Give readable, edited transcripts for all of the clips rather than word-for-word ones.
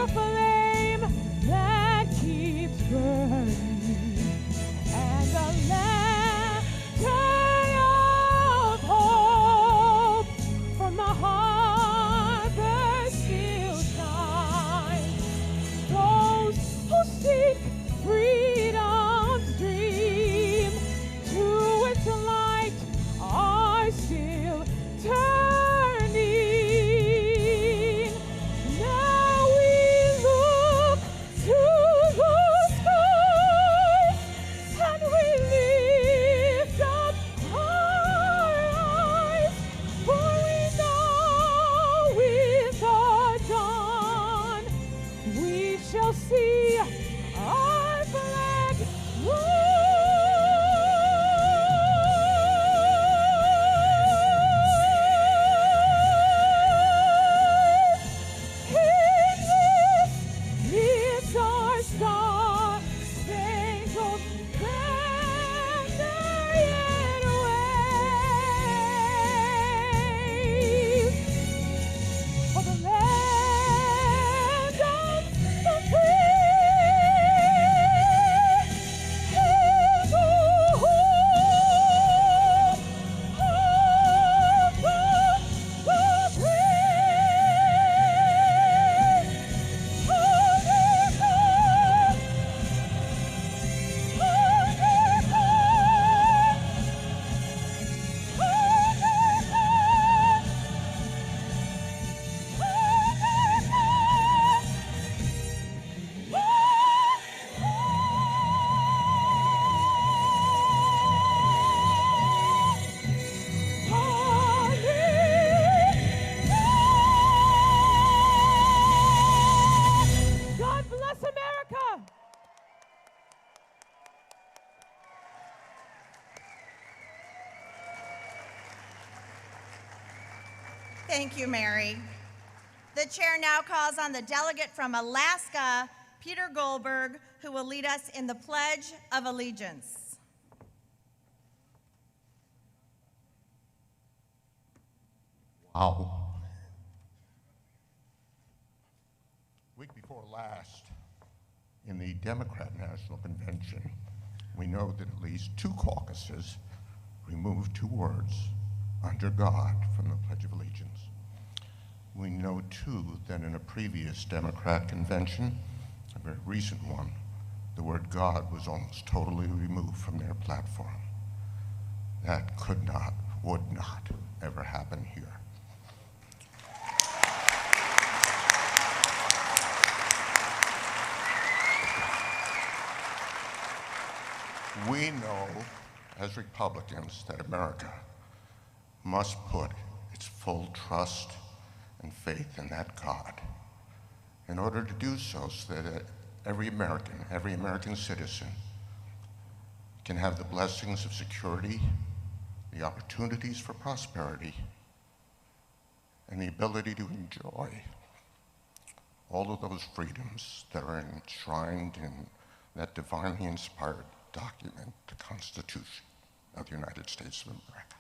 a flame that keeps burning, and a lantern of hope from the harbor still shines. Those who seek freedom's dream to its light are still turning. Now we look to the skies and we lift up our eyes, for we know with the dawn we shall see our flag is our star-spangled banner yet waves for the land of the free and the home of the free. God bless America! Thank you, Mary. The chair now calls on the delegate from Alaska, Peter Goldberg, who will lead us in the Pledge of Allegiance. Wow. Week before last, in the Democrat National Convention, we know that at least two caucuses removed two words, under God, from the Pledge of Allegiance. We know, too, that in a previous Democrat convention, a very recent one, the word God was almost totally removed from their platform. That could not, would not ever happen here. We know, as Republicans, that America must put its full trust and faith in that God in order to do so that every American citizen can have the blessings of security, the opportunities for prosperity, and the ability to enjoy all of those freedoms that are enshrined in that divinely inspired document, the Constitution of the United States of America.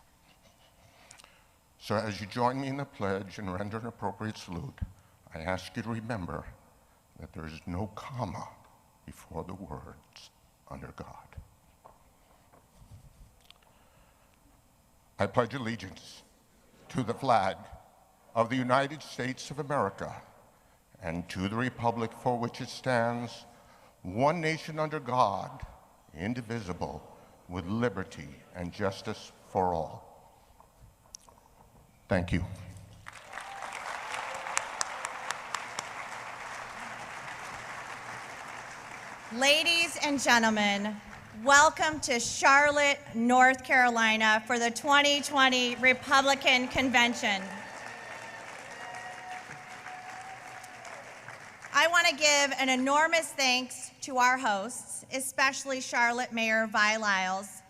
So as you join me in the pledge and render an appropriate salute, I ask you to remember that there is no comma before the words, under God. I pledge allegiance to the flag of the United States of America and to the republic for which it stands, one nation under God, indivisible, with liberty and justice for all. Thank you. Ladies and gentlemen, welcome to Charlotte, North Carolina for the 2020 Republican Convention. I want to give an enormous thanks to our hosts, especially Charlotte Mayor Vi Lyles.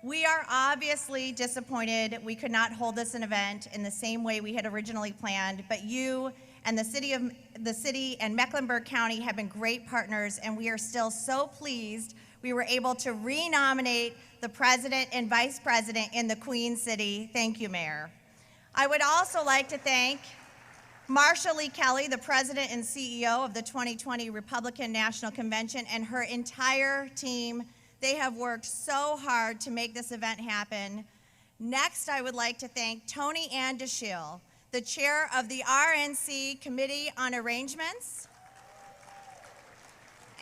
We are obviously disappointed we could not hold this event in the same way we had originally planned, but you and the city and Mecklenburg County have been great partners, and we are still so pleased we were able to renominate the president and vice president in the Queen City. Thank you, Mayor. I would also like to thank Marsha Lee Kelly, the president and CEO of the 2020 Republican National Convention, and her entire team. They have worked so hard to make this event happen. Next, I would like to thank Tony Ann DeShiel, the chair of the RNC Committee on Arrangements,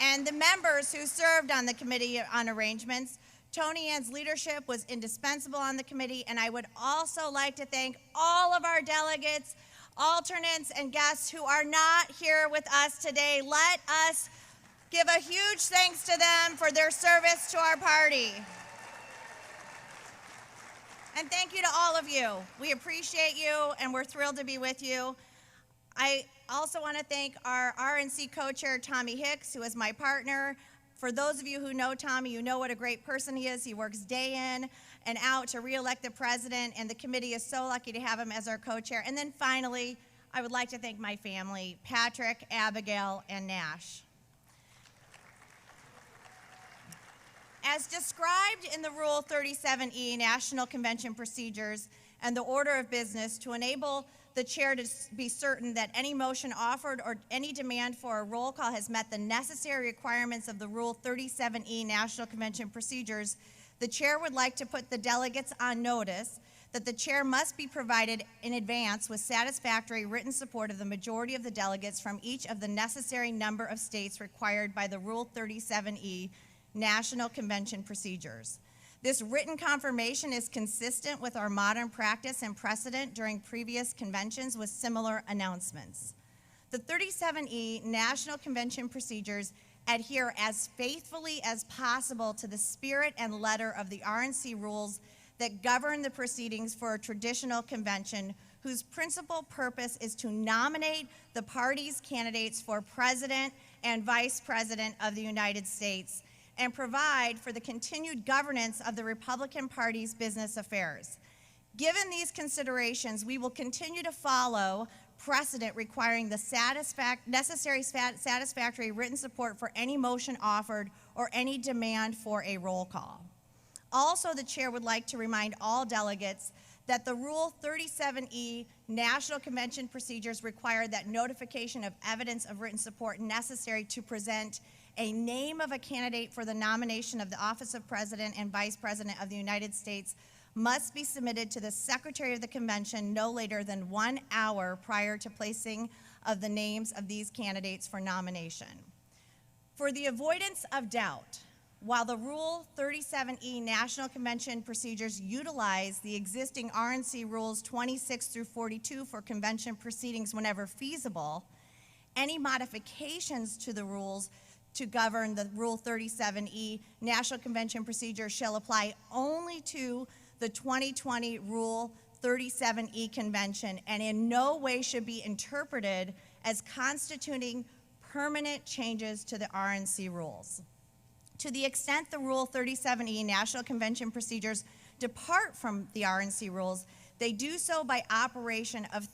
and the members who served on the Committee on Arrangements. Tony Ann's leadership was indispensable on the committee, and I would also like to thank all of our delegates, alternates, and guests who are not here with us today. Let us give a huge thanks to them for their service to our party. And thank you to all of you. We appreciate you, and we're thrilled to be with you. I also want to thank our RNC co-chair, Tommy Hicks, who is my partner. For those of you who know Tommy, you know what a great person he is. He works day in and out to re-elect the president, and the committee is so lucky to have him as our co-chair. And then finally, I would like to thank my family, Patrick, Abigail, and Nash. As described in the Rule 37E National Convention Procedures and the Order of Business, to enable the chair to be certain that any motion offered or any demand for a roll call has met the necessary requirements of the Rule 37E National Convention Procedures, the chair would like to put the delegates on notice that the chair must be provided in advance with satisfactory written support of the majority of the delegates from each of the necessary number of states required by the Rule 37E National Convention Procedures. This written confirmation is consistent with our modern practice and precedent during previous conventions with similar announcements. The 37E National Convention Procedures adhere as faithfully as possible to the spirit and letter of the RNC rules that govern the proceedings for a traditional convention, whose principal purpose is to nominate the party's candidates for president and vice president of the United States and provide for the continued governance of the Republican Party's business affairs. Given these considerations, we will continue to follow precedent requiring the necessary satisfactory written support for any motion offered or any demand for a roll call. Also, the chair would like to remind all delegates that the Rule 37E National Convention Procedures require that notification of evidence of written support necessary to present a name of a candidate for the nomination of the office of President and Vice President of the United States must be submitted to the Secretary of the Convention no later than 1 hour prior to placing of the names of these candidates for nomination. For the avoidance of doubt, while the Rule 37E National Convention Procedures utilize the existing RNC Rules 26 through 42 for convention proceedings whenever feasible, any modifications to the rules to govern the Rule 37E National Convention Procedure shall apply only to the 2020 Rule 37E Convention and in no way should be interpreted as constituting permanent changes to the RNC rules. To the extent the Rule 37E National Convention Procedures depart from the RNC rules, they do so by operation of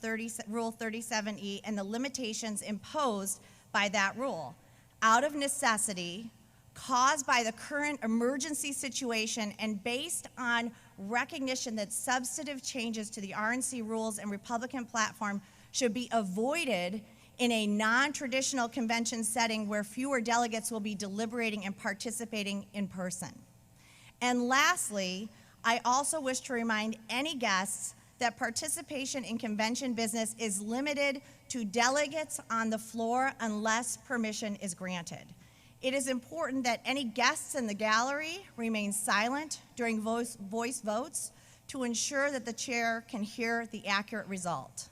Rule 37E and the limitations imposed by that rule. Out of necessity, caused by the current emergency situation, and based on recognition that substantive changes to the RNC rules and Republican platform should be avoided in a non-traditional convention setting where fewer delegates will be deliberating and participating in person. And lastly, I also wish to remind any guests that participation in convention business is limited to delegates on the floor unless permission is granted. It is important that any guests in the gallery remain silent during voice votes to ensure that the chair can hear the accurate result.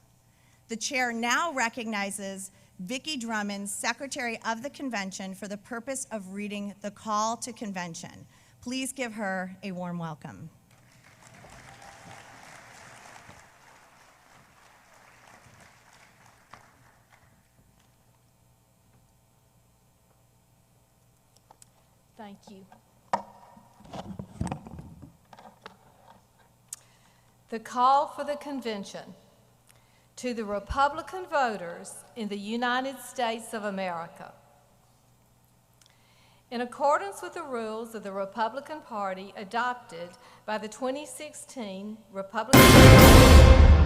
The chair now recognizes Vicki Drummond, Secretary of the Convention, for the purpose of reading the call to convention. Please give her a warm welcome. Thank you. The call for the convention. To the Republican voters in the United States of America. In accordance with the rules of the Republican Party adopted by the 2016 Republican